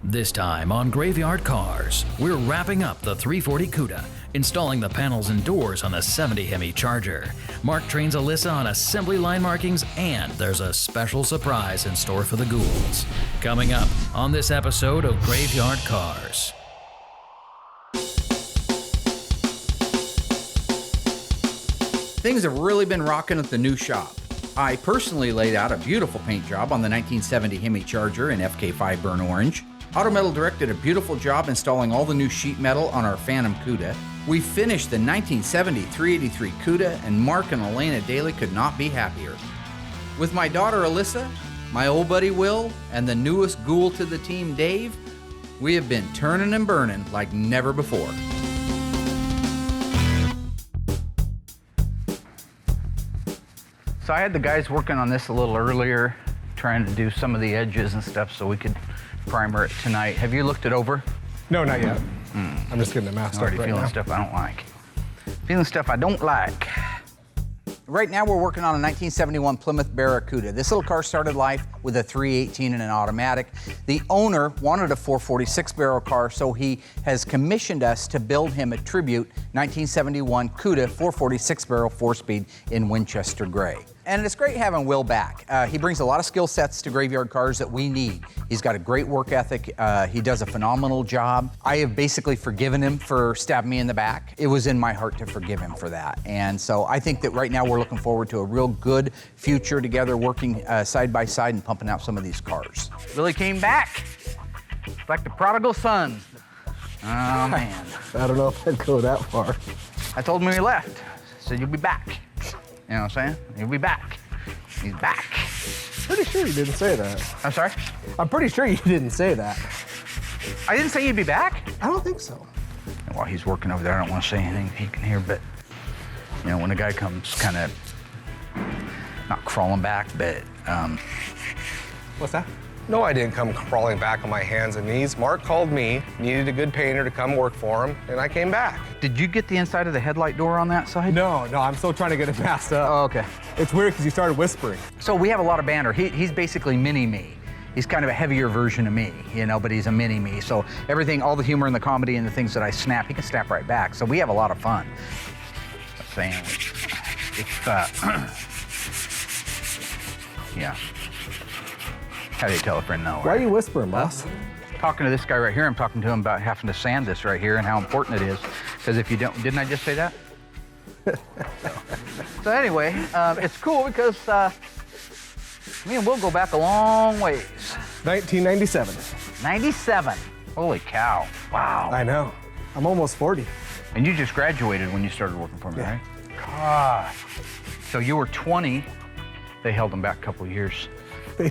This time on Graveyard Carz, we're wrapping up the 340 CUDA, installing the panels and doors on the 70 Hemi Charger. Mark trains Alyssa on assembly line markings, and there's a special surprise in store for the ghouls. Coming up on this episode of Graveyard Carz. Things have really been rocking at the new shop. I personally laid out a beautiful paint job on the 1970 Hemi Charger in FK5 Burnt Orange. Autometal directed a beautiful job installing all the new sheet metal on our Phantom CUDA. We finished the 1970 383 CUDA, and Mark and Elena Daly could not be happier. With my daughter Alyssa, my old buddy Will, and the newest ghoul to the team, Dave, we have been turning and burning like never before. So I had the guys working on this a little earlier, trying to do some of the edges and stuff so we could primer it tonight. Have you looked it over? No, not yet. I'm just getting the mask I'm already right feeling now. stuff I don't like. Feeling stuff I don't like. Right now we're working on a 1971 Plymouth Barracuda. This little car started life with a 318 and an automatic. The owner wanted a 446 barrel car, so he has commissioned us to build him a tribute 1971 CUDA 446 barrel 4-speed in Winchester gray. And it's great having Will back. He brings a lot of skill sets to Graveyard Carz that we need. He's got a great work ethic. He does a phenomenal job. I have basically forgiven him for stabbing me in the back. It was in my heart to forgive him for that. And so I think that right now we're looking forward to a real good future together, working side by side and pumping out some of these cars. Billy came back. It's like the prodigal son. Oh, man. I don't know if I'd go that far. I told him when he left. I said, you'll be back. You know what I'm saying? He'll be back. He's back. Pretty sure you didn't say that. I'm sorry? I'm pretty sure you didn't say that. I didn't say you'd be back. I don't think so. While he's working over there, I don't want to say anything he can hear, but, you know, when the guy comes kind of, not crawling back, but, What's that? No, I didn't come crawling back on my hands and knees. Mark called me, needed a good painter to come work for him, and I came back. Did you get the inside of the headlight door on that side? No, I'm still trying to get it passed up. Oh, okay. It's weird because you started whispering. So we have a lot of banter. He's basically mini-me. He's kind of a heavier version of me, you know, but he's a mini-me. So everything, all the humor and the comedy and the things that I snap, he can snap right back. So we have a lot of fun. I'm saying, yeah. How do you tell a friend no? Why are you whispering, boss? Talking to this guy right here, I'm talking to him about having to sand this right here and how important it is. Because if you don't, didn't I just say that? So anyway, it's cool because me and Will go back a long ways. 1997. 97. Holy cow. Wow. I know. I'm almost 40. And you just graduated when you started working for me, Yeah. right? God. So you were 20. They held them back a couple of years. They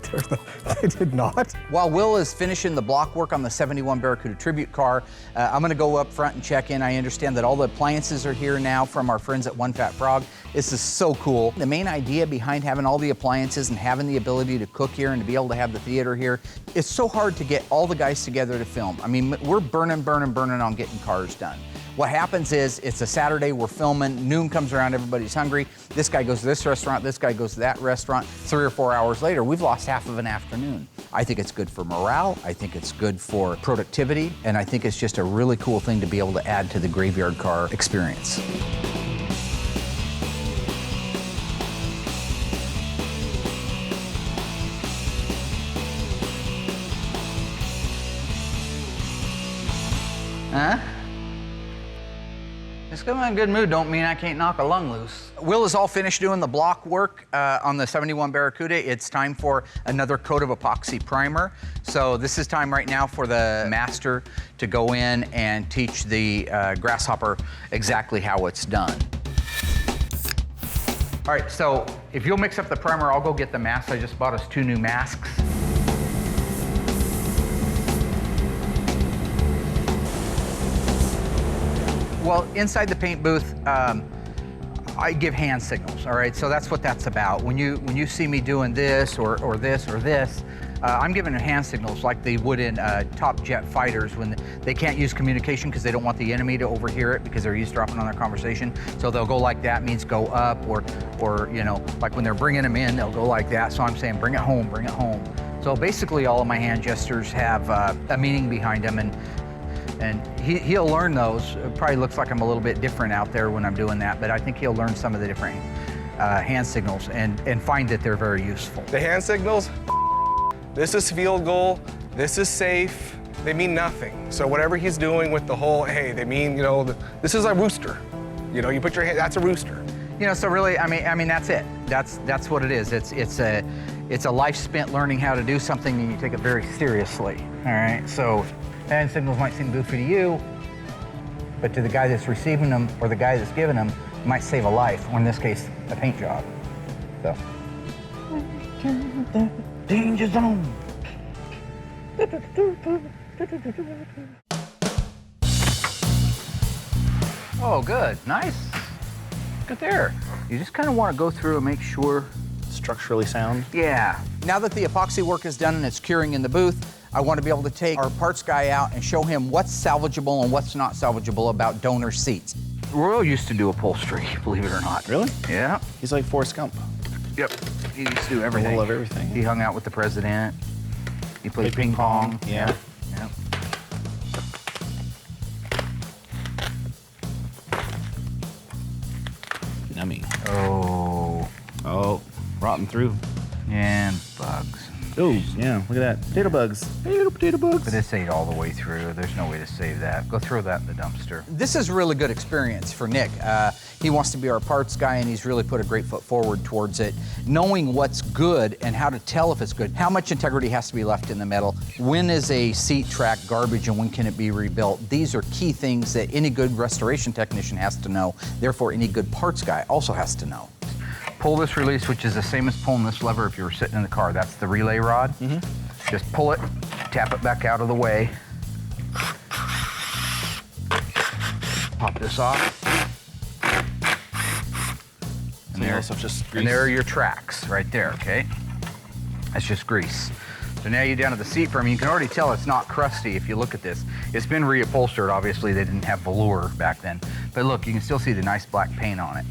did not. While Will is finishing the block work on the 71 Barracuda tribute car, I'm gonna go up front and check in. I understand that all the appliances are here now from our friends at One Fat Frog. This is so cool. The main idea behind having all the appliances and having the ability to cook here and to be able to have the theater here, it's so hard to get all the guys together to film. I mean, we're burning on getting cars done. What happens is, it's a Saturday, we're filming, noon comes around, everybody's hungry. This guy goes to this restaurant, this guy goes to that restaurant. 3 or 4 hours later, we've lost half of an afternoon. I think it's good for morale, I think it's good for productivity, and I think it's just a really cool thing to be able to add to the Graveyard Car experience. Huh? Just because I'm in a good mood don't mean I can't knock a lung loose. Will is all finished doing the block work on the 71 Barracuda. It's time for another coat of epoxy primer. So this is time right now for the master to go in and teach the Grasshopper exactly how it's done. All right, so if you'll mix up the primer, I'll go get the masks. I just bought us 2 new masks. Well, inside the paint booth, I give hand signals, all right? So that's what that's about. When you see me doing this or this or this, I'm giving hand signals like they would in top jet fighters when they can't use communication because they don't want the enemy to overhear it because they're eavesdropping on their conversation. So they'll go like that, means go up, or you know, like when they're bringing them in, they'll go like that. So I'm saying, bring it home, So basically all of my hand gestures have a meaning behind them, and he'll learn those. It probably looks like I'm a little bit different out there when I'm doing that, but I think he'll learn some of the different hand signals and find that they're very useful. The hand signals, this is field goal, this is safe, they mean nothing. So whatever he's doing with the whole, hey, they mean, you know, this is a rooster. You know, you put your hand, that's a rooster. You know, so really, I mean, that's it. That's what it is. It's a life spent learning how to do something, and you take it very seriously. All right. So, hand signals might seem goofy to you, but to the guy that's receiving them or the guy that's giving them, it might save a life, or in this case, a paint job. So. Danger zone. Oh, good. Nice. Good there. You just kind of want to go through and make sure. Structurally sound. Yeah. Now that the epoxy work is done and it's curing in the booth, I want to be able to take our parts guy out and show him what's salvageable and what's not salvageable about donor seats. Royal used to do upholstery, believe it or not. Really? Yeah. He's like Forrest Gump. Yep. He used to do everything. Full of everything. He hung out with the president. He played ping pong. Yeah. Yeah. Yummy. Oh, Rotten through. and bugs. Oh, yeah, look at that. Potato bugs. Potato bugs. But this ate all the way through. There's no way to save that. Go throw that in the dumpster. This is a really good experience for Nick. He wants to be our parts guy, and he's really put a great foot forward towards it. Knowing what's good and how to tell if it's good, how much integrity has to be left in the metal, when is a seat track garbage and when can it be rebuilt? These are key things that any good restoration technician has to know. Therefore, any good parts guy also has to know. Pull this release, which is the same as pulling this lever if you were sitting in the car. That's the relay rod. Just pull it, tap it back out of the way. Pop this off. And there, so just grease. And there are your tracks right there, okay? That's just grease. So now you're down to the seat frame. You can already tell it's not crusty if you look at this. It's been reupholstered. Obviously, they didn't have velour back then. But look, you can still see the nice black paint on it.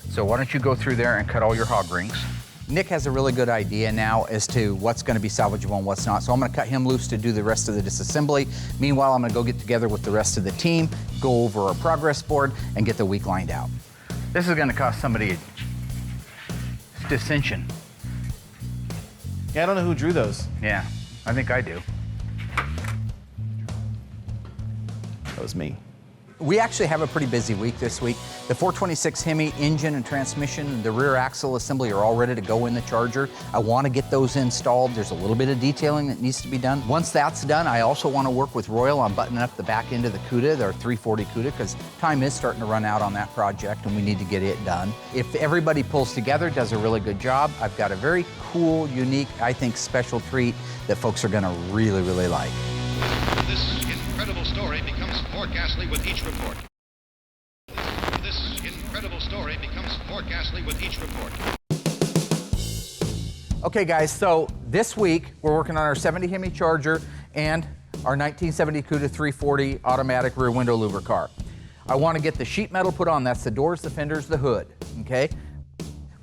So why don't you go through there and cut all your hog rings. Nick has a really good idea now as to what's going to be salvageable and what's not. So I'm going to cut him loose to do the rest of the disassembly. Meanwhile, I'm going to go get together with the rest of the team, go over our progress board, and get the week lined out. This is going to cost somebody a dissension. Yeah, I don't know who drew those. Yeah, I think I do. That was me. We actually have a pretty busy week this week. The 426 Hemi engine and transmission and the rear axle assembly are all ready to go in the Charger. I want to get those installed. There's a little bit of detailing that needs to be done. Once that's done, I also want to work with Royal on buttoning up the back end of the CUDA, their 340 CUDA, because time is starting to run out on that project and we need to get it done. If everybody pulls together, does a really good job, I've got a very cool, unique, I think special treat that folks are going to really, really like. This incredible story becomes more ghastly with each report. This incredible story becomes more ghastly with each report. Okay guys, so this week we're working on our 70 Hemi Charger and our 1970 CUDA 340 automatic rear window louver car. I want to get the sheet metal put on. That's the doors, the fenders, the hood, okay?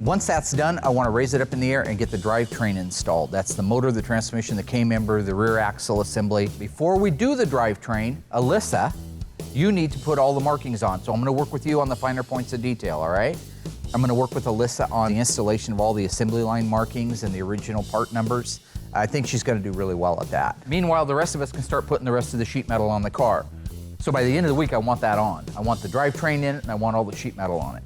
Once that's done, I want to raise it up in the air and get the drivetrain installed. That's the motor, the transmission, the K-member, the rear axle assembly. Before we do the drivetrain, Alyssa, you need to put all the markings on. So I'm going to work with you on the finer points of detail, all right? I'm going to work with Alyssa on the installation of all the assembly line markings and the original part numbers. I think she's going to do really well at that. Meanwhile, the rest of us can start putting the rest of the sheet metal on the car. So by the end of the week, I want that on. I want the drivetrain in it, and I want all the sheet metal on it.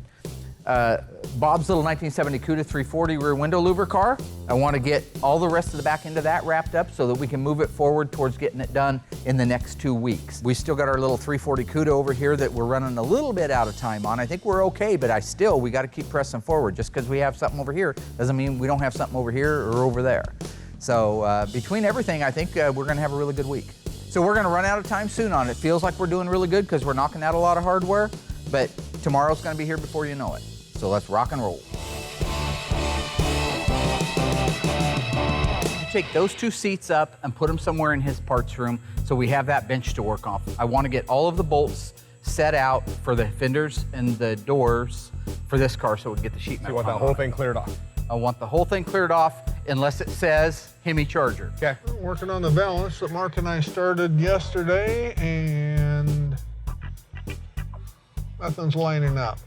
Bob's little 1970 CUDA 340 rear window louver car. I want to get all the rest of the back end of that wrapped up so that we can move it forward towards getting it done in the next 2 weeks. We still got our little 340 CUDA over here that we're running a little bit out of time on. I think we're okay, but we got to keep pressing forward. Just because we have something over here doesn't mean we don't have something over here or over there. So between everything, I think we're going to have a really good week. So we're going to run out of time soon on it. Feels like we're doing really good because we're knocking out a lot of hardware, but tomorrow's going to be here before you know it. So let's rock and roll. Take those two seats up and put them somewhere in his parts room so we have that bench to work off. I want to get all of the bolts set out for the fenders and the doors for this car so we can get the sheet metal. You want that whole thing cleared off? I want the whole thing cleared off unless it says Hemi Charger. Okay. Working on the balance that Mark and I started yesterday, and nothing's lining up.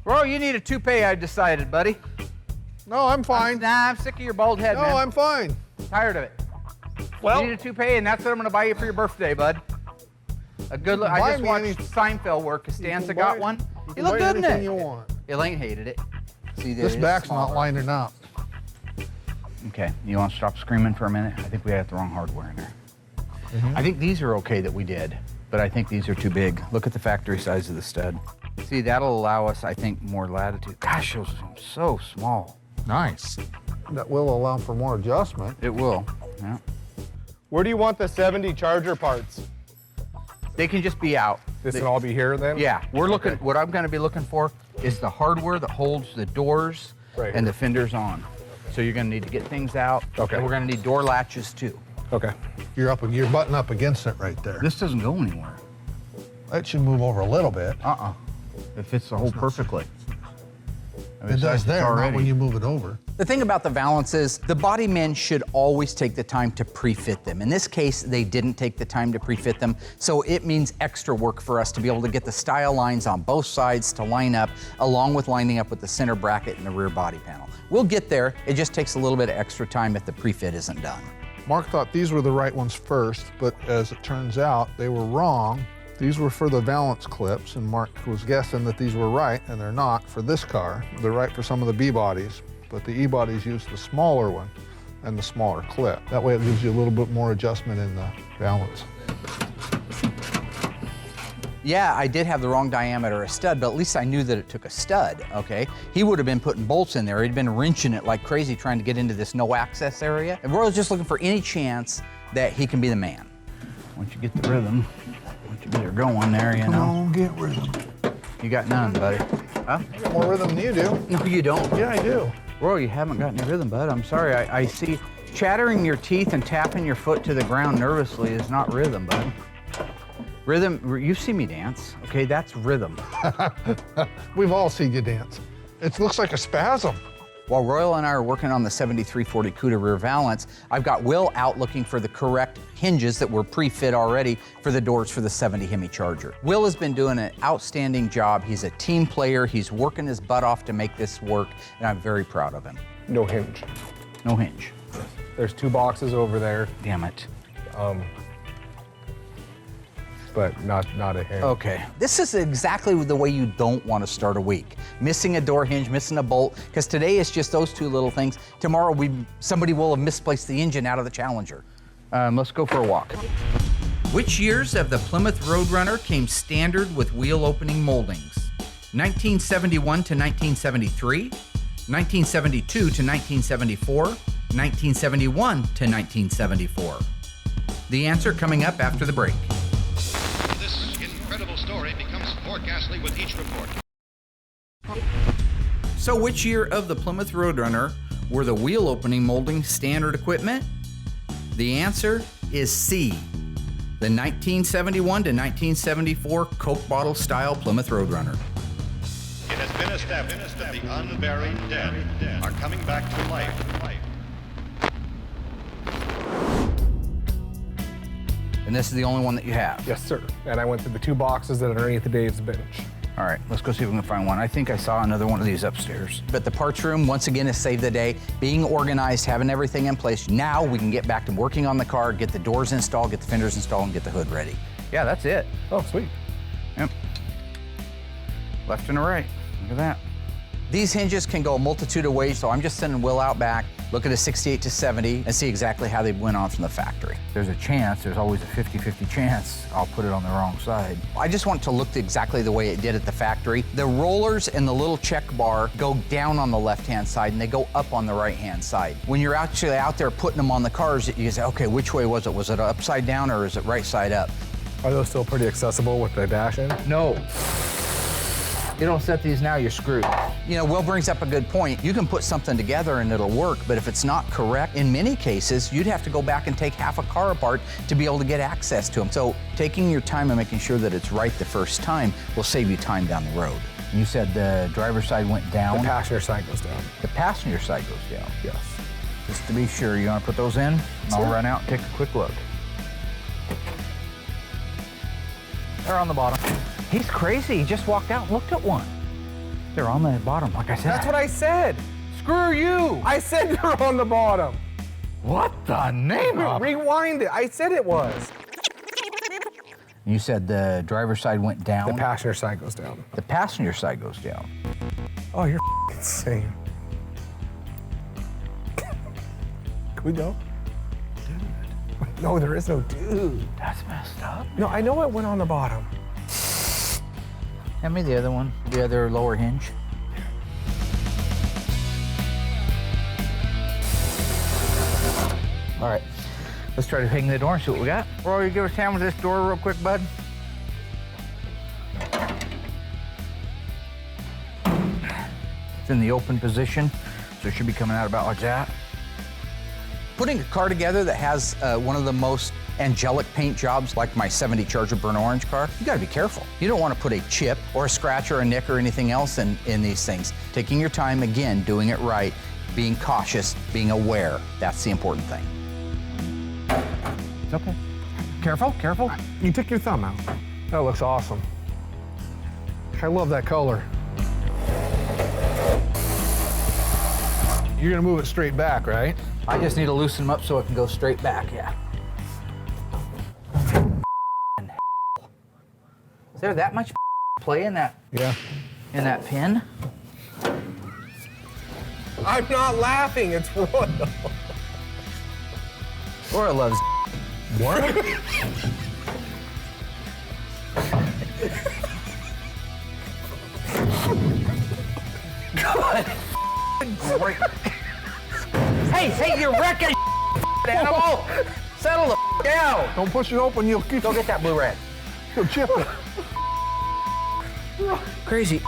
Bro, you need a toupee, I decided, buddy. No, I'm fine. I'm sick of your bald head, No, man. I'm fine. Tired of it. Well, You need a toupee, and that's what I'm gonna buy you for your birthday, bud. A good look. I Buy just me watched any- Seinfeld where Costanza You can got buy- one. You You can look buy good in anything it. you want. Elaine hated it. See, This it's back's not smaller. lining up. Okay, you want to stop screaming for a minute? I think we had the wrong hardware in there. I think these are okay that we did, but I think these are too big. Look at the factory size of the stud. See, that'll allow us, I think, more latitude. Gosh, those are so small. Nice. That will allow for more adjustment. It will, yeah. where do you want the 70 Charger parts? They can just be out. This can all be here then? Yeah, we're looking, what I'm gonna be looking for is the hardware that holds the doors Right and here. the fenders on. So you're gonna need to get things out. Okay. And we're gonna need door latches too. Okay. You're butting up against it right there. This doesn't go anywhere. That should move over a little bit. It fits the hole perfectly. It does there, not when you move it over. The thing about the Valance is the body men should always take the time to pre-fit them. In this case, they didn't take the time to pre-fit them, so it means extra work for us to be able to get the style lines on both sides to line up, along with lining up with the center bracket and the rear body panel. We'll get there, it just takes a little bit of extra time if the pre-fit isn't done. Mark thought these were the right ones first, but as it turns out, they were wrong. These were for the Valance clips, and Mark was guessing that these were right, and they're not for this car. They're right for some of the B bodies, but the E bodies use the smaller one and the smaller clip. That way it gives you a little bit more adjustment in the balance. Yeah, I did have the wrong diameter of stud, but at least I knew that it took a stud, okay? He would have been putting bolts in there. He'd been wrenching it like crazy trying to get into this no access area. And Royal's just looking for any chance that he can be the man. Once you get the rhythm, once you get her going there, you Come know. on, get rhythm. You got none, buddy. Huh? I got more rhythm than you do. No, you don't. Yeah, I do. Roy, you haven't got any rhythm, bud. I'm sorry. I see chattering your teeth and tapping your foot to the ground nervously is not rhythm, bud. Rhythm, you see me dance, okay? That's rhythm. We've all seen you dance. It looks like a spasm. While Royal and I are working on the 7340 CUDA rear valance, I've got Will out looking for the correct hinges that were pre-fit already for the doors for the 70 Hemi Charger. Will has been doing an outstanding job. He's a team player. He's working his butt off to make this work, and I'm very proud of him. No hinge. No hinge. There's 2 boxes over there, Damn it. but not a hinge. Okay, this is exactly the way you don't want to start a week. Missing a door hinge, missing a bolt, because today it's just those 2 little things. Tomorrow somebody will have misplaced the engine out of the Challenger. Let's go for a walk. Which years of the Plymouth Roadrunner came standard with wheel opening moldings? 1971 to 1973, 1972 to 1974, 1971 to 1974. The answer coming up after the break. This incredible story becomes more ghastly with each report. So which year of the Plymouth Roadrunner were the wheel opening molding standard equipment? The answer is C, the 1971 to 1974 Coke bottle style Plymouth Roadrunner. It has been established that the unburied dead are coming back to life. And this is the only one that you have? Yes, sir. And I went through the 2 boxes that are underneath Dave's bench. All right, let's go see if we can find one. I think I saw another one of these upstairs. But the parts room, once again, has saved the day. Being organized, having everything in place. Now we can get back to working on the car, get the doors installed, get the fenders installed, and get the hood ready. Yeah, that's it. Oh, sweet. Yep. Left and a right. Look at that. These hinges can go a multitude of ways, so I'm just sending Will out back, look at a 68 to 70, and see exactly how they went on from the factory. There's a chance, there's always a 50-50 chance I'll put it on the wrong side. I just want it to look exactly the way it did at the factory. The rollers and the little check bar go down on the left-hand side, and they go up on the right-hand side. When you're actually out there putting them on the cars, you say, okay, which way was it? Was it upside down or is it right side up? Are those still pretty accessible with the dash in? No. You don't set these now, you're screwed. You know, Will brings up a good point. You can put something together and it'll work, but if it's not correct, in many cases, you'd have to go back and take half a car apart to be able to get access to them. So taking your time and making sure that it's right the first time will save you time down the road. You said the driver's side went down? The passenger side goes down. The passenger side goes down. Yes. Just to be sure, you want to put those in? And I'll run out and take a quick look. They're on the bottom. He's crazy. He just walked out and looked at one. They're on the bottom, like I said. That's what I said. Screw you. I said they're on the bottom. What the name of? Rewind it. I said it was. You said the driver's side went down. The passenger side goes down. The passenger side goes down. Oh, you're insane. Can we go? Dude. No, there is no dude. That's messed up. No, I know it went on the bottom. Hand me the other one, the other lower hinge. All right, let's try to hang the door and see what we got. Roy, you give us a hand with this door real quick, bud. It's in the open position, so it should be coming out about like that. Putting a car together that has one of the most angelic paint jobs like my 70 Charger burnt orange car, you gotta be careful. You don't wanna put a chip or a scratch or a nick or anything else in these things. Taking your time, again, doing it right, being cautious, being aware, that's the important thing. It's okay. Careful, careful. You took your thumb out. That looks awesome. I love that color. You're gonna move it straight back, right? I just need to loosen them up so it can go straight back, yeah. Is there that much play in that? Yeah. In that pin? I'm not laughing, it's royal. Laura loves What? God. Great. Hey, you're wrecking animal. Settle the down. Don't push it open, you'll keep Go get that blue rag. you'll chip it. Crazy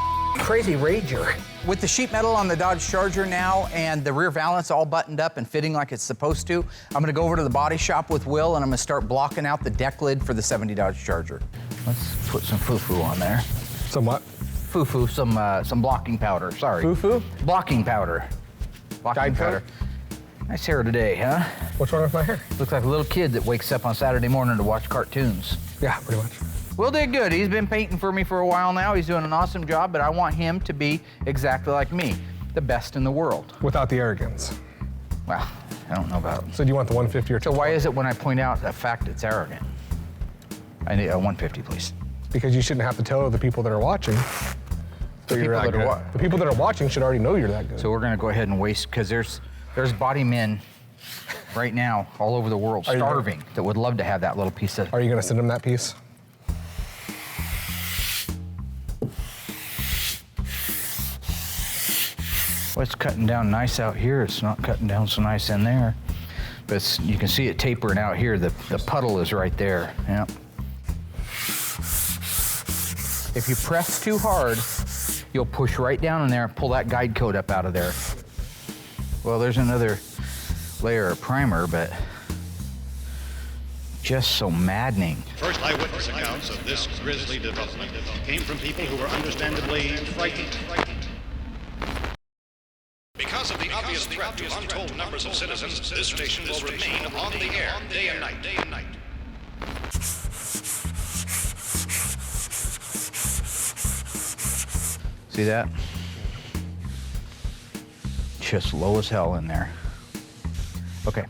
rager. With the sheet metal on the Dodge Charger now and the rear valance all buttoned up and fitting like it's supposed to, I'm gonna go over to the body shop with Will and I'm gonna start blocking out the deck lid for the 70 Dodge Charger. Let's put some foo-foo on there. Some what? Foo-foo, some blocking powder, sorry. Foo-foo? Blocking powder. Blocking Guide powder. Nice hair today, huh? What's wrong with my hair? Looks like a little kid that wakes up on Saturday morning to watch cartoons. Yeah, pretty much. Will did good. He's been painting for me for a while now. He's doing an awesome job, but I want him to be exactly like me, the best in the world. Without the arrogance. Well, I don't know about. So do you want the 150 or So why is it when I point out a fact it's arrogant? I need a 150, please. Because you shouldn't have to tell the people that are watching that you're that good. The people that are watching should already know you're that good. So we're gonna go ahead and waste, because there's body men right now all over the world starving that would love to have that little piece of. Are you gonna send them that piece? Well, it's cutting down nice out here. It's not cutting down so nice in there. But you can see it tapering out here. The puddle is right there. Yep. If you press too hard, you'll push right down in there and pull that guide coat up out of there. Well, there's another layer of primer, but just so maddening. First eyewitness accounts of this grisly development came from people who were understandably frightened. Because of the obvious threat to untold numbers of citizens, this station will remain on the air day and night. See that? Just low as hell in there. Okay,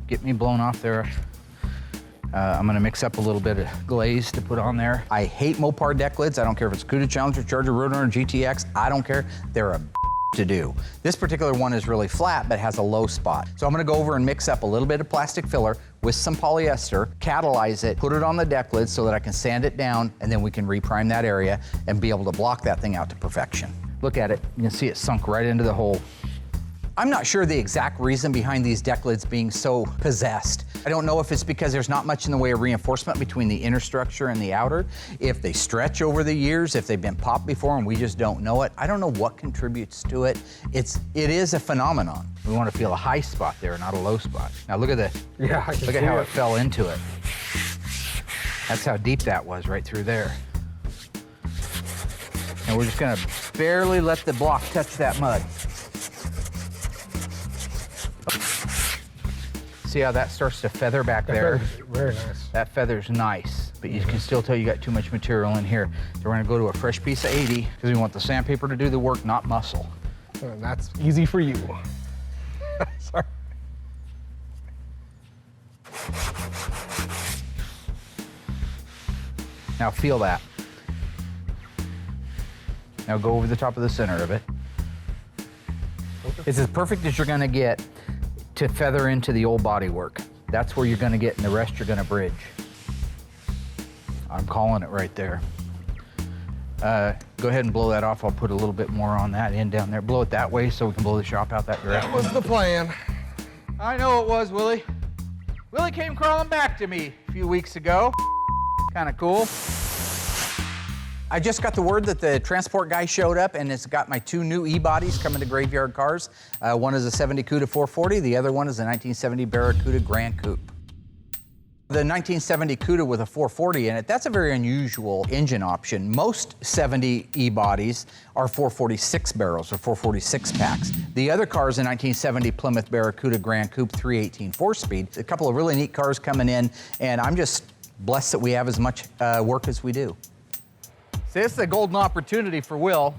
get me blown off there. I'm gonna mix up a little bit of glaze to put on there. I hate Mopar deck lids. I don't care if it's Cuda, Challenger, Charger, Roadrunner, GTX. I don't care. They're a to do. This particular one is really flat, but has a low spot. So I'm gonna go over and mix up a little bit of plastic filler with some polyester, catalyze it, put it on the deck lid so that I can sand it down, and then we can reprime that area and be able to block that thing out to perfection. Look at it, you can see it sunk right into the hole. I'm not sure the exact reason behind these deck lids being so possessed. I don't know if it's because there's not much in the way of reinforcement between the inner structure and the outer, if they stretch over the years, if they've been popped before and we just don't know it. I don't know what contributes to it. It is a phenomenon. We want to feel a high spot there, not a low spot. Now look at look at how it fell into it. That's how deep that was right through there. And we're just gonna barely let the block touch that mud. See how that starts to feather back there? Very nice. That feather's nice, but you can still tell you got too much material in here. So we're gonna go to a fresh piece of 80 because we want the sandpaper to do the work, not muscle. And that's easy for you. Sorry. Now feel that. Now go over the top of the center of it. It's as perfect as you're gonna get to feather into the old body work. That's where you're gonna get, and the rest you're gonna bridge. I'm calling it right there. Go ahead and blow that off. I'll put a little bit more on that end down there. Blow it that way so we can blow the shop out that direction. That was the plan. I know it was, Willie. Willie came crawling back to me a few weeks ago. Kind of cool. I just got the word that the transport guy showed up and it's got my 2 new E-bodies coming to Graveyard Cars. One is a 70 Cuda 440, the other one is a 1970 Barracuda Grand Coupe. The 1970 Cuda with a 440 in it, that's a very unusual engine option. Most 70 E-bodies are 446 barrels or 446 packs. The other car is a 1970 Plymouth Barracuda Grand Coupe 318 4-speed. A couple of really neat cars coming in, and I'm just blessed that we have as much work as we do. See, this is a golden opportunity for Will.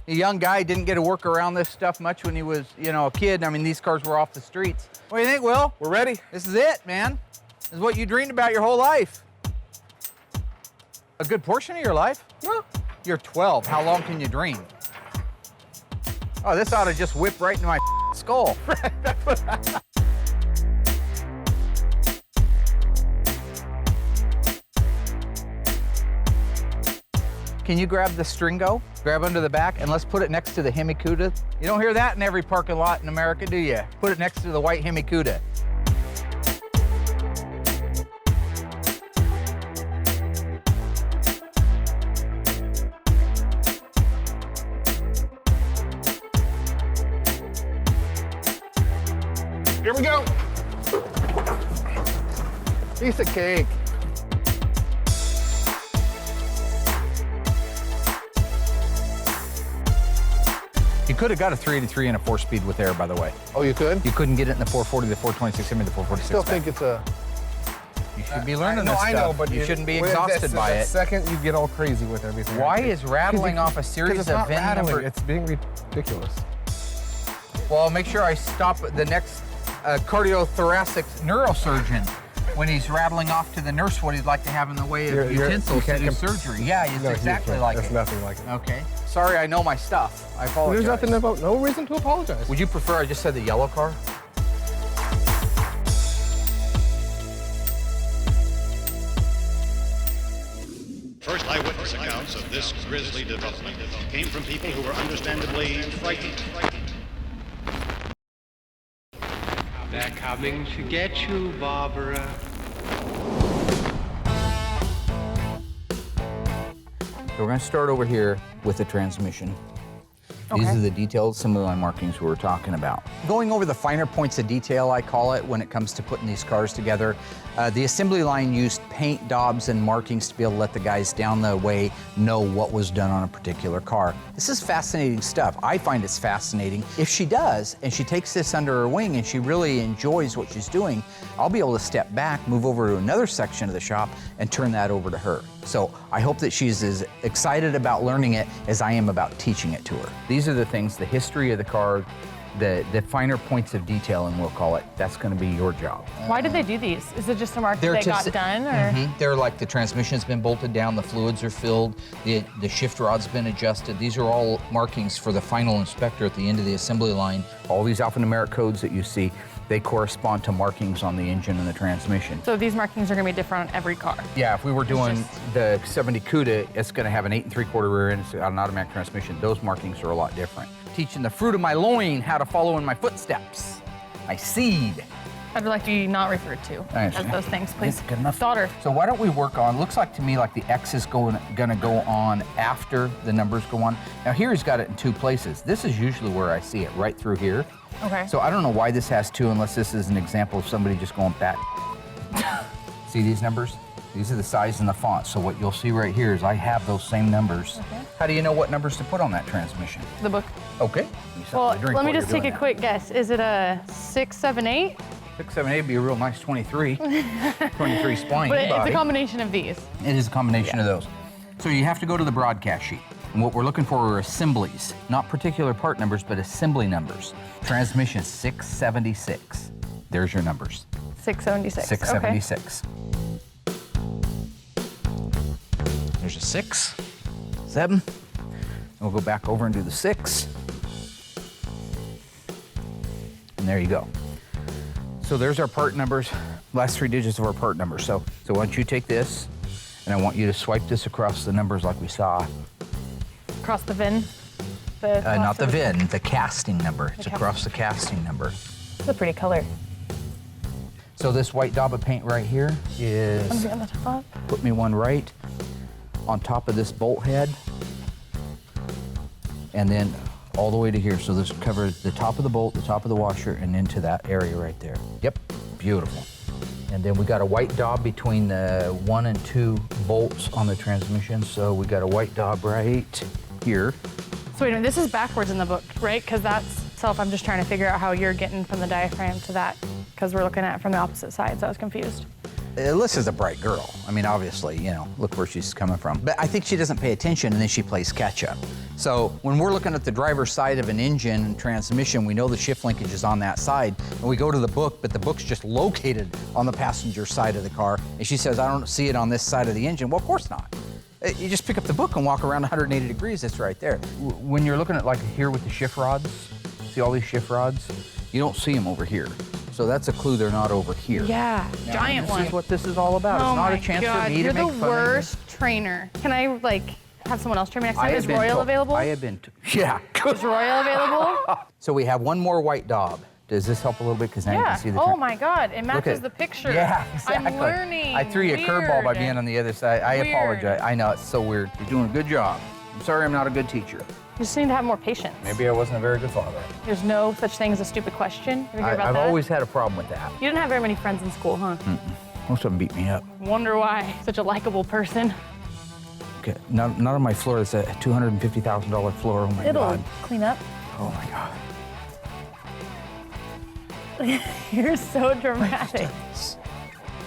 A young guy, didn't get to work around this stuff much when he was, a kid. I mean, these cars were off the streets. What do you think, Will? We're ready. This is it, man. This is what you dreamed about your whole life. A good portion of your life? Well, You're 12. How long can you dream? Oh, this ought to just whip right into my skull. Can you grab the Stringo? Grab under the back and let's put it next to the Hemi Cuda. You don't hear that in every parking lot in America, do you? Put it next to the white Hemi Cuda. here we go. Piece of cake. You could have got a 383 and a 4-speed with air, by the way. Oh, you could? You couldn't get it in the 440, the 426, I mean the 446. Still think it's a... You should be learning no, this stuff. I know, but you shouldn't be exhausted by the it. second you get all crazy with everything. Why is rattling off a series it's of not VIN rattling, number? it's being ridiculous. Well, I'll make sure I stop the next cardiothoracic neurosurgeon when he's rattling off to the nurse what he'd like to have in the way of utensils to do surgery. Yeah, it's exactly like It's it. nothing like it. Okay. Sorry, I know my stuff. I apologize. There's nothing about, no reason to apologize. Would you prefer I just said the yellow car? First eyewitness accounts of this grisly development came from people who were understandably frightened. They're coming to get you, Barbara. So we're going to start over here with the transmission. These are the details, some of my markings we were talking about. Going over the finer points of detail, I call it, when it comes to putting these cars together. The assembly line used paint, daubs, and markings to be able to let the guys down the way know what was done on a particular car. This is fascinating stuff. I find it's fascinating. If she does, and she takes this under her wing and she really enjoys what she's doing, I'll be able to step back, move over to another section of the shop, and turn that over to her. So I hope that she's as excited about learning it as I am about teaching it to her. These are the things, the history of the car, the finer points of detailing, we'll call it. That's going to be your job. Why did they do these? Is it just a mark that they got done? Or? They're like the transmission's been bolted down, the fluids are filled, the shift rod's been adjusted. These are all markings for the final inspector at the end of the assembly line. All these alphanumeric codes that you see, they correspond to markings on the engine and the transmission. So these markings are going to be different on every car? Yeah, if we were doing the 70 Cuda, it's going to have an 8 3/4 rear end, it's got an automatic transmission. Those markings are a lot different. Teaching the fruit of my loin how to follow in my footsteps. My seed. I'd like to be not referred to as those things, please. That's good enough. Daughter. So why don't we work on, looks like to me like the X is gonna go on after the numbers go on. Now here he's got it in 2 places. This is usually where I see it, right through here. Okay. So I don't know why this has 2 unless this is an example of somebody just going bat. See these numbers? These are the size and the font. So what you'll see right here is I have those same numbers. Okay. How do you know what numbers to put on that transmission? The book. Okay. Well, let me just take a quick guess. Is it a 6, 7, 8? 678 would be a real nice 23. 23 spline But it's body. a combination of these. It is a combination of those. So you have to go to the broadcast sheet. And what we're looking for are assemblies, not particular part numbers, but assembly numbers. Transmission 676. There's your numbers. 676. 676. There's a 6, 7. We'll go back over and do the 6. And there you go. So there's our part numbers, last 3 digits of our part numbers. So why don't you take this, and I want you to swipe this across the numbers like we saw. Across the VIN? Not the VIN, the casting number. It's across the casting number. It's a pretty color. So this white daub of paint right here is, On the top. put me one right on top of this bolt head, and then all the way to here. So this covers the top of the bolt, the top of the washer, and into that area right there. Yep, beautiful. And then we got a white daub between the 1 and 2 bolts on the transmission. So we got a white daub right here. So wait a minute, this is backwards in the book, right? Because that's self, I'm just trying to figure out how you're getting from the diaphragm to that, because we're looking at it from the opposite side, so I was confused. Alyssa's a bright girl. I mean, obviously, you know, look where she's coming from. But I think she doesn't pay attention, and then she plays catch up. So when we're looking at the driver's side of an engine and transmission, we know the shift linkage is on that side, and we go to the book, but the book's just located on the passenger side of the car, and she says, I don't see it on this side of the engine. Well, of course not. You just pick up the book and walk around 180 degrees, it's right there. When you're looking at like here with the shift rods, see all these shift rods? You don't see them over here. So that's a clue they're not over here. Yeah, Now, giant this one. is what this is all about. Oh It's not my a chance God, for me you're to make the fun of you. worst trainer. Can I like have someone else train me next I time? have Is been Royal told- available? I have been, yeah. Is Royal available? So we have one more white daub. Does this help a little bit? Because now you Yeah. can see the Oh my God, it Look matches at- the picture. Yeah, exactly. I'm learning. I threw you a curveball by Weird. being on the other side. I Weird. apologize. I know, it's so weird. You're doing a good job. I'm sorry I'm not a good teacher. You just need to have more patience. Maybe I wasn't a very good father. There's no such thing as a stupid question. You ever hear about I've that? always had a problem with that. You didn't have very many friends in school, huh? Most of them beat me up. Wonder why. Such a likable person. Okay, not on my floor. It's a $250,000 floor. Oh my It'll God. clean up. Oh my God. You're so dramatic.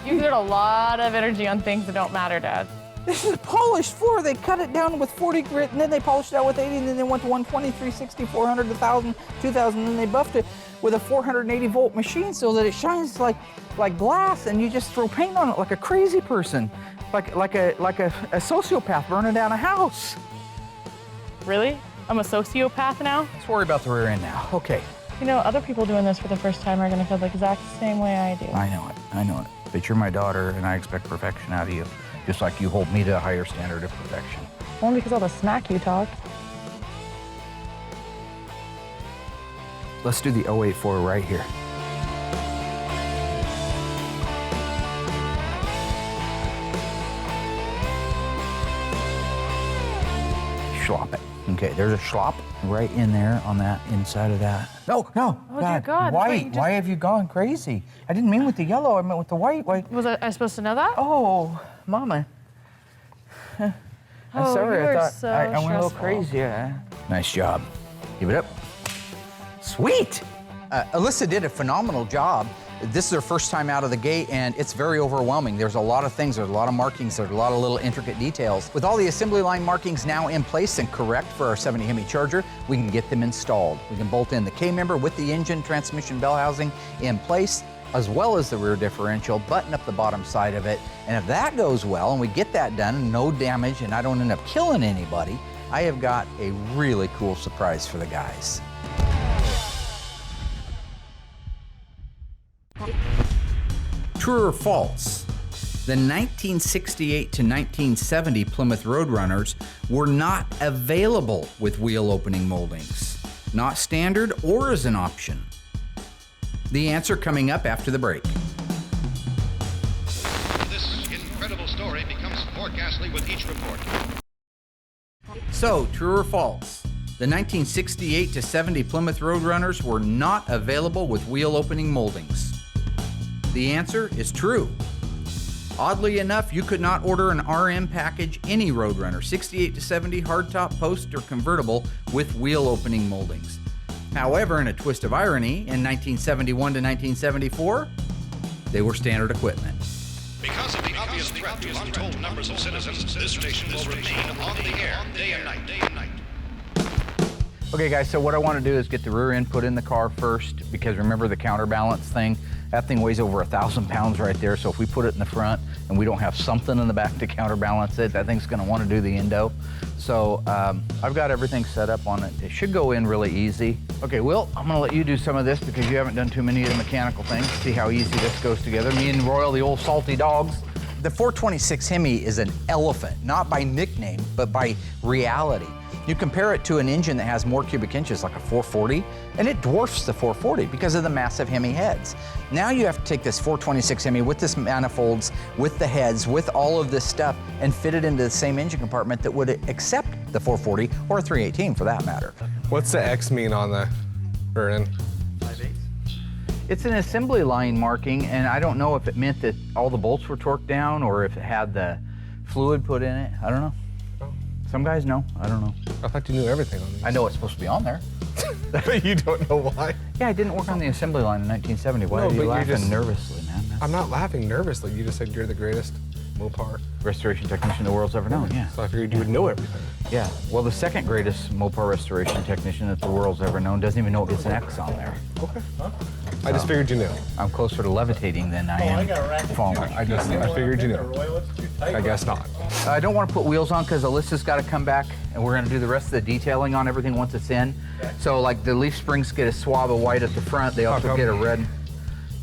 You exert a lot of energy on things that don't matter, Dad. This is a polished floor. They cut it down with 40 grit, and then they polished it out with 80, and then they went to 120, 360, 400, 1,000, 2,000, and then they buffed it with a 480 volt machine so that it shines like glass, and you just throw paint on it like a crazy person, like a sociopath burning down a house. Really? I'm a sociopath now? Let's worry about the rear end now. Okay. You know, other people doing this for the first time are gonna feel the exact same way I do. I know it. I know it. But you're my daughter, and I expect perfection out of you, just like you hold me to a higher standard of perfection. Only because all the smack you talk. Let's do the 084 right here. Schlop it. Okay, there's a schlop right in there on that inside of that. No, Oh, dear God, white. wait, Why have you gone crazy? I didn't mean with the yellow, I meant with the white. Why? Was I supposed to know that? Oh, Mama. I'm Oh, sorry, you I are thought so I went a little stressful. crazy. Yeah. Nice job. Give it up. Sweet. Alyssa did a phenomenal job. This is her first time out of the gate, and it's very overwhelming. There's a lot of things, there's a lot of markings, there's a lot of little intricate details. With all the assembly line markings now in place and correct for our 70 Hemi Charger, we can get them installed. We can bolt in the K-member with the engine, transmission, bell housing in place, as well as the rear differential, button up the bottom side of it. And if that goes well and we get that done, no damage, and I don't end up killing anybody, I have got a really cool surprise for the guys. True or false? The 1968 to 1970 Plymouth Roadrunners were not available with wheel opening moldings, not standard or as an option. The answer coming up after the break. This incredible story becomes more ghastly with each report. So, true or false? The 1968 to 70 Plymouth Roadrunners were not available with wheel opening moldings. The answer is true. Oddly enough, you could not order an RM package any Roadrunner, 68 to 70 hardtop, post, or convertible with wheel opening moldings. However, in a twist of irony, in 1971 to 1974, they were standard equipment. Because of the obvious threat to untold numbers of citizens, this station will remain on the air day and night, day and night. Okay guys, so what I want to do is get the rear end put in the car first, because remember the counterbalance thing? That thing weighs over 1,000 pounds right there, so if we put it in the front and we don't have something in the back to counterbalance it, that thing's going to want to do the endo. So I've got everything set up on it. It should go in really easy. Okay, Will, I'm going to let you do some of this because you haven't done too many of the mechanical things. See how easy this goes together. Me and Royal, the old salty dogs. The 426 Hemi is an elephant, not by nickname, but by reality. You compare it to an engine that has more cubic inches, like a 440, and it dwarfs the 440 because of the massive Hemi heads. Now you have to take this 426 Hemi with this manifolds, with the heads, with all of this stuff, and fit it into the same engine compartment that would accept the 440 or 318 for that matter. What's the X mean on the rear end? It's an assembly line marking, and I don't know if it meant that all the bolts were torqued down or if it had the fluid put in it. I don't know. Some guys know. I don't know. I thought you knew everything on these. I know it's supposed to be on there. But you don't know why. Yeah, I didn't work on the assembly line in 1970. Why are you laughing nervously, man? I'm not laughing nervously. You just said you're the greatest Mopar restoration technician the world's ever known, yeah. So I figured you would know everything. Yeah, well, the second greatest Mopar restoration technician that the world's ever known doesn't even know it gets an X on there. Okay. I just figured you knew. I'm closer to levitating than I am falling. I figured you knew. I guess not. I don't want to put wheels on because Alyssa's got to come back and we're going to do the rest of the detailing on everything once it's in. So like the leaf springs get a swab of white at the front, they also get a red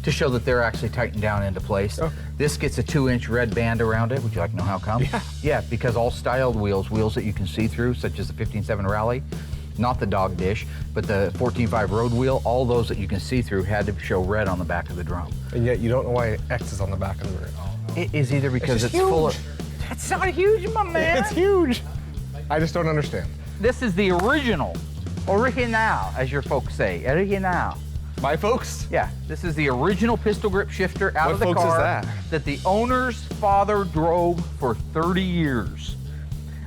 to show that they're actually tightened down into place. Okay. This gets a 2-inch red band around it. Would you like to know how come? Yeah. Yeah, because all styled wheels that you can see through, such as the 15.7 Rally, not the dog dish, but the 14.5 road wheel, all those that you can see through had to show red on the back of the drum. And yet you don't know why X is on the back of the rear. It is either because it's full of... That's not huge, my man. It's huge. I just don't understand. This is the original, as your folks say, original. My folks? Yeah, this is the original pistol grip shifter out of the car. What folks is that the owner's father drove for 30 years.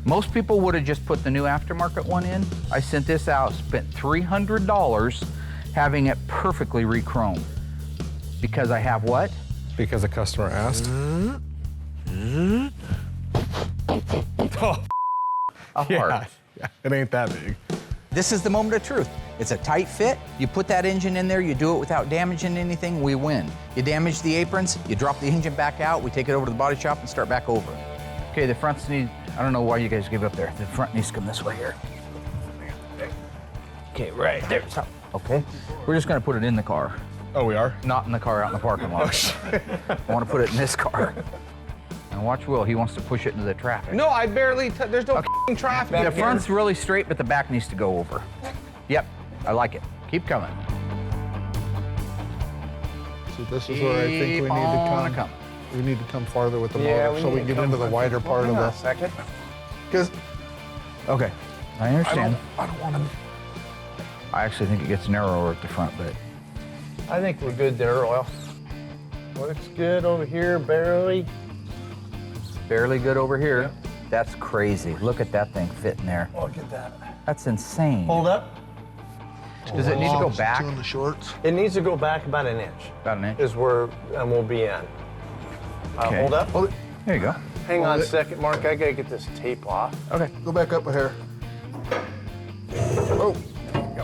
Most people would have just put the new aftermarket one in. I sent this out, spent $300 having it perfectly re-chromed. Because I have what? Because a customer asked. A heart. Yeah, it ain't that big. This is the moment of truth. It's a tight fit. You put that engine in there, you do it without damaging anything, we win. You damage the aprons, you drop the engine back out, we take it over to the body shop and start back over. Okay, the fronts need, I don't know why you guys gave up there. The front needs to come this way here. Okay, right there. Okay, we're just gonna put it in the car. Oh, we are? Not in the car out in the parking lot. Oh, shit. I wanna put it in this car. And watch Will, he wants to push it into the traffic. No, I barely, there's no f***ing traffic. The front's really straight, but the back needs to go over. Yep, I like it. Keep coming. So this is where I think we need to come. We need to come farther with the motor so we can get into the wider part of the second. Because okay, I understand. I don't want to. I actually think it gets narrower at the front, but I think we're good there, Royal. Looks good over here, barely. Barely good over here. Yep. That's crazy. Look at that thing fitting there. Look at that. That's insane. Hold up. Does it need to go back? Two in the shorts. It needs to go back about an inch. About an inch? Is where we'll be in. Okay. Hold up. Hold it. There you go. Hang on a second, Mark. I gotta get this tape off. Okay. Go back up a hair. Oh.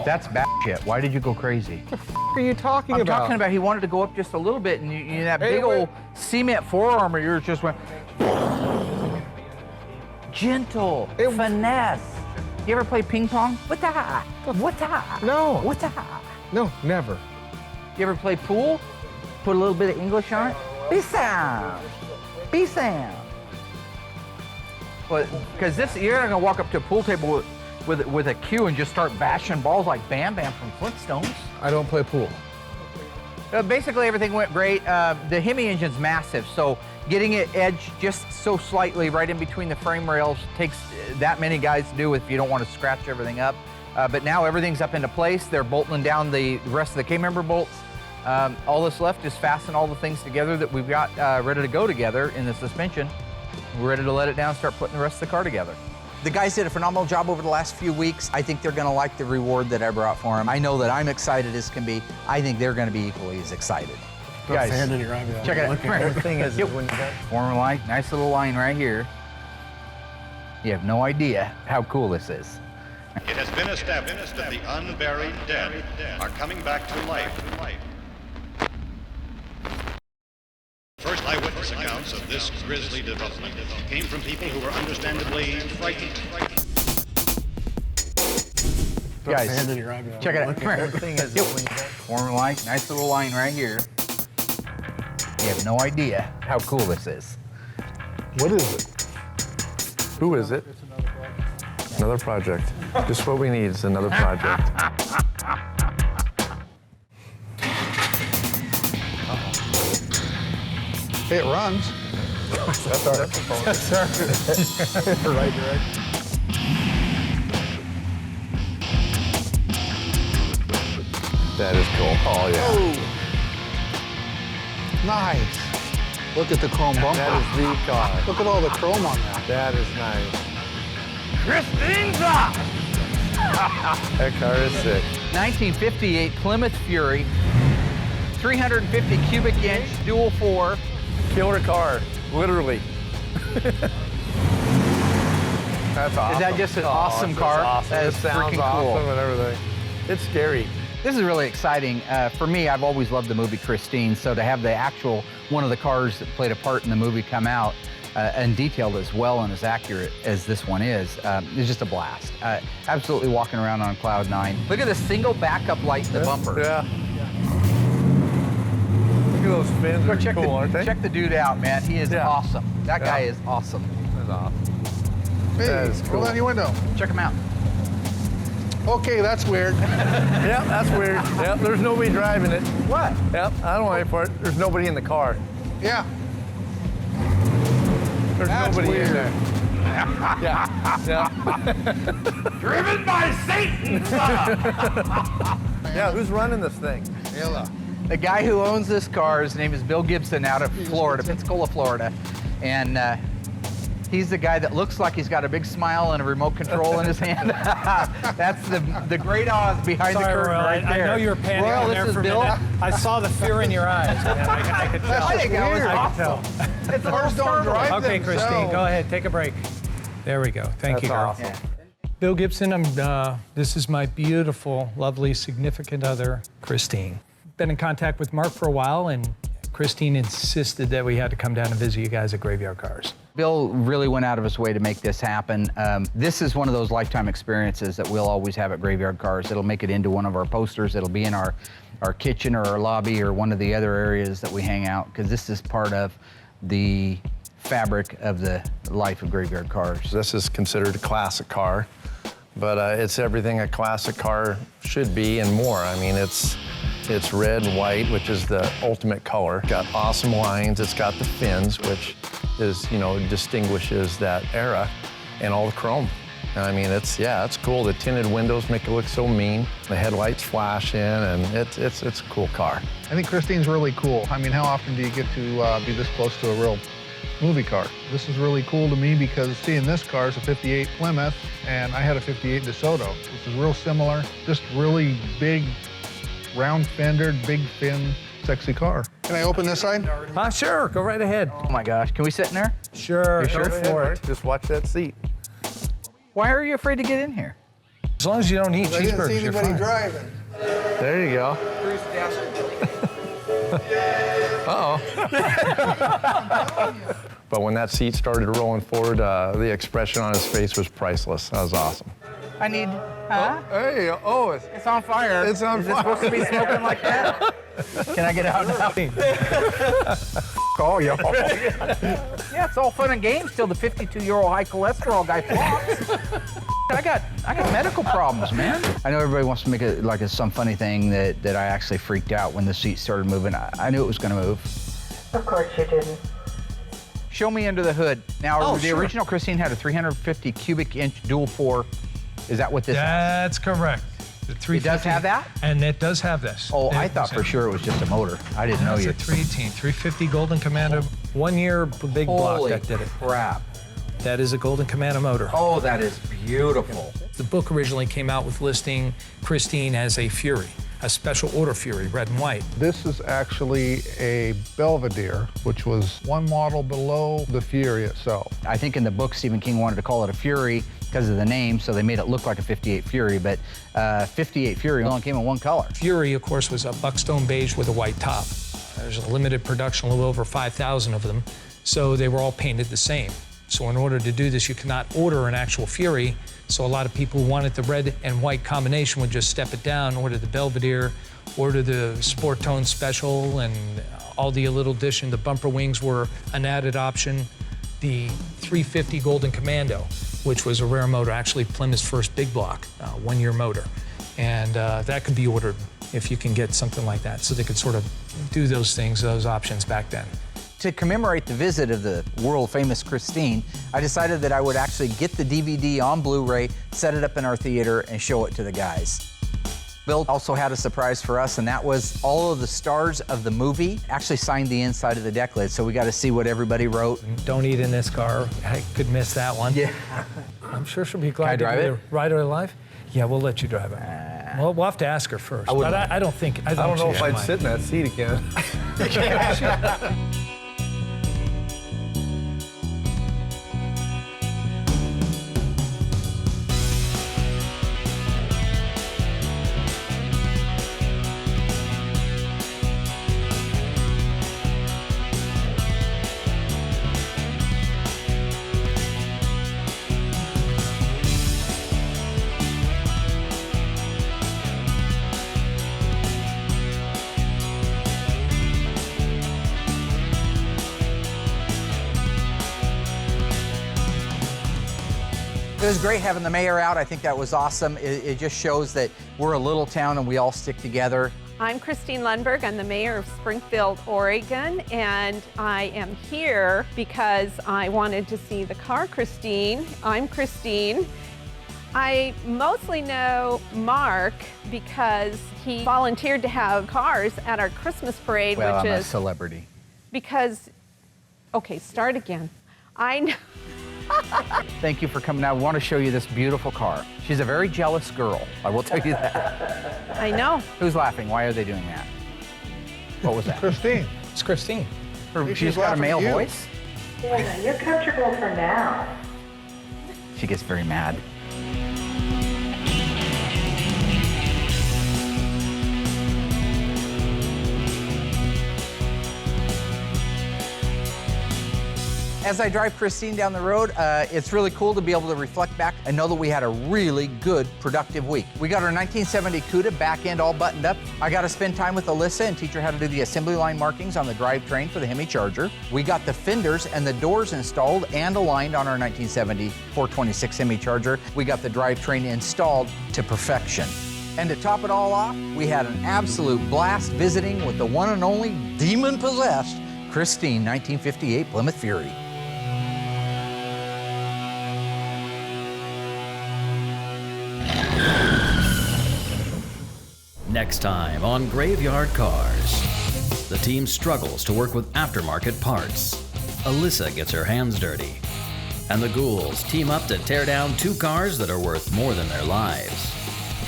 That's bad shit. Why did you go crazy? What are you talking I'm about? talking about he wanted to go up just a little bit, and you that big old cement forearm of yours just went. Gentle, finesse. You ever play ping pong? What that? What that? No. What that? No, never. You ever play pool? Put a little bit of English on it? Be sound. Be sound. But because this, you're not gonna walk up to a pool table with a cue and just start bashing balls like Bam Bam from Flintstones. I don't play pool. Basically, everything went great. The Hemi engine's massive, so getting it edged just so slightly right in between the frame rails takes that many guys to do if you don't want to scratch everything up. But now everything's up into place. They're bolting down the rest of the K-member bolts. All that's left is fasten all the things together that we've got ready to go together in the suspension. We're ready to let it down and start putting the rest of the car together. The guys did a phenomenal job over the last few weeks. I think they're gonna like the reward that I brought for them. I know that I'm excited as can be. I think they're gonna be equally as excited. Guys, Sand in your eyebrow. check it out. Come here. The thing is when you got Form light, nice little line right here. You have no idea how cool this is. It has been established that the unburied dead are coming back to life. First eyewitness accounts of this grisly development came from people who were understandably frightened. Guys, sand in your eyebrow. check it out. Come here. The thing is when you got Form light, nice little line right here. You have no idea how cool this is. What is it? Who is it? Another project. Just what we need is another project. Hey, it runs. That's our right direction. That is cool. Oh, yeah. Nice. Look at the chrome bumper. That is the car. Look at all the chrome on that. That is nice. That car is sick. 1958 Plymouth Fury, 350 cubic inch, dual 4. Killer car, literally. That's awesome. Is that just an awesome car? Awesome. That is It sounds freaking cool. awesome and everything. It's scary. This is really exciting. For me, I've always loved the movie Christine, so to have the actual one of the cars that played a part in the movie come out and detailed as well and as accurate as this one is just a blast. Absolutely walking around on cloud 9. Look at the single backup light in the bumper. Yeah. Look at those fins. Go They're check, cool, aren't they? check the dude out, man. He is Yeah. awesome. That guy is awesome. That's awesome. Hey, That is cool. roll down your window. Check him out. Okay, that's weird. Yep, that's weird. Yep, there's nobody driving it. What? Yep, I don't know any part. There's nobody in the car. Yeah. There's That's nobody weird. in there. Yeah, yeah. Driven by Satan! Yeah, who's running this thing? Yellow. The guy who owns this car, his name is Bill Gibson out of Florida, Pensacola, Florida. And he's the guy that looks like he's got a big smile and a remote control in his hand. That's the great Oz behind the curtain right there. I know you were panning Royal, on this there is for a Bill. minute. I saw the fear in your eyes. Man. I could tell. I think that was I could awesome. tell. It's a Cars don't drive Okay, themselves. Christine, go ahead. Take a break. There we go. Thank you, girl. Awesome. Yeah. Bill Gibson, this is my beautiful, lovely, significant other, Christine. Been in contact with Mark for a while, and Christine insisted that we had to come down and visit you guys at Graveyard Cars. Bill really went out of his way to make this happen. This is one of those lifetime experiences that we'll always have at Graveyard Cars. It'll make it into one of our posters. It'll be in our kitchen or our lobby or one of the other areas that we hang out, because this is part of the fabric of the life of Graveyard Cars. This is considered a classic car, but it's everything a classic car should be and more. I mean, it's red and white, which is the ultimate color. Got awesome lines. It's got the fins, which is, distinguishes that era, and all the chrome. I mean, it's cool. The tinted windows make it look so mean. The headlights flashing, and it's a cool car. I think Christine's really cool. I mean, how often do you get to be this close to a real movie car? This is really cool to me because seeing this car is a 58 Plymouth, and I had a 58 DeSoto, which is real similar. Just really big, round-fendered, big fin, sexy car. Can I open this side? Sure, go right ahead. Oh my gosh, can we sit in there? Sure, You sure? go for it. Just watch that seat. Why are you afraid to get in here? As long as you don't eat I didn't see cheeseburgers, you're anybody fine. driving. There you go. But when that seat started rolling forward, the expression on his face was priceless. That was awesome. I need, Hey, it's on fire. It's on Is it supposed to be smoking like that? Can I get out now? call y'all. Yeah, it's all fun and games till the 52-year-old high cholesterol guy flops. I got medical problems, man. I know everybody wants to make it like it's some funny thing that I actually freaked out when the seat started moving. I knew it was going to move. Of course you didn't. Show me under the hood. Now, Oh, the sure. original Christine had a 350 cubic inch dual 4. Is that what this has? That's correct. The 350, It does have that? And it does have this. Oh, I thought for sure it was just a motor. I didn't know It's you. a 318, 350 Golden Commander, 1 year big block Holy that did it. crap. That is a Golden Commando motor. Oh, that is beautiful. The book originally came out with listing Christine as a Fury, a special order Fury, red and white. This is actually a Belvedere, which was one model below the Fury itself. I think in the book, Stephen King wanted to call it a Fury because of the name, so they made it look like a 58 Fury, but 58 Fury only came in one color. Fury, of course, was a buckstone beige with a white top. There's a limited production, a little over 5,000 of them, so they were all painted the same. So in order to do this, you cannot order an actual Fury, so a lot of people who wanted the red and white combination would just step it down, order the Belvedere, order the Sport Tone Special, and all the little addition. The bumper wings were an added option. The 350 Golden Commando, which was a rare motor, actually Plymouth's first big block, one-year motor. And that could be ordered if you can get something like that. So they could sort of do those things, those options back then. To commemorate the visit of the world-famous Christine, I decided that I would actually get the DVD on Blu-ray, set it up in our theater, and show it to the guys. Bill also had a surprise for us, and that was all of the stars of the movie actually signed the inside of the deck lid, so we got to see what everybody wrote. Don't eat in this car. I could miss that one. Yeah. I'm sure she'll be glad Can I drive to it? Ride her life. Yeah, we'll let you drive it. Well, we'll have to ask her first. I don't think. I don't know if I'd sit in that seat again. It was great having the mayor out. I think that was awesome. It just shows that we're a little town and we all stick together. I'm Christine Lundberg. I'm the mayor of Springfield, Oregon, and I am here because I wanted to see the car Christine. I'm Christine. I mostly know Mark because he volunteered to have cars at our Christmas parade, Well, which I'm is a celebrity. because, okay, start again. I know. Thank you for coming out. We want to show you this beautiful car. She's a very jealous girl, I will tell you that. I know. Who's laughing? Why are they doing that? What was that? Christine. It's Christine. She's got a male voice? Yeah, you're comfortable for now. She gets very mad. As I drive Christine down the road, it's really cool to be able to reflect back and know that we had a really good, productive week. We got our 1970 CUDA back end all buttoned up. I got to spend time with Alyssa and teach her how to do the assembly line markings on the drivetrain for the Hemi Charger. We got the fenders and the doors installed and aligned on our 1970 426 Hemi Charger. We got the drivetrain installed to perfection. And to top it all off, we had an absolute blast visiting with the one and only demon-possessed Christine 1958 Plymouth Fury. Next time on Graveyard Cars. The team struggles to work with aftermarket parts. Alyssa gets her hands dirty. And the ghouls team up to tear down two cars that are worth more than their lives.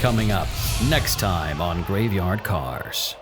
Coming up next time on Graveyard Cars.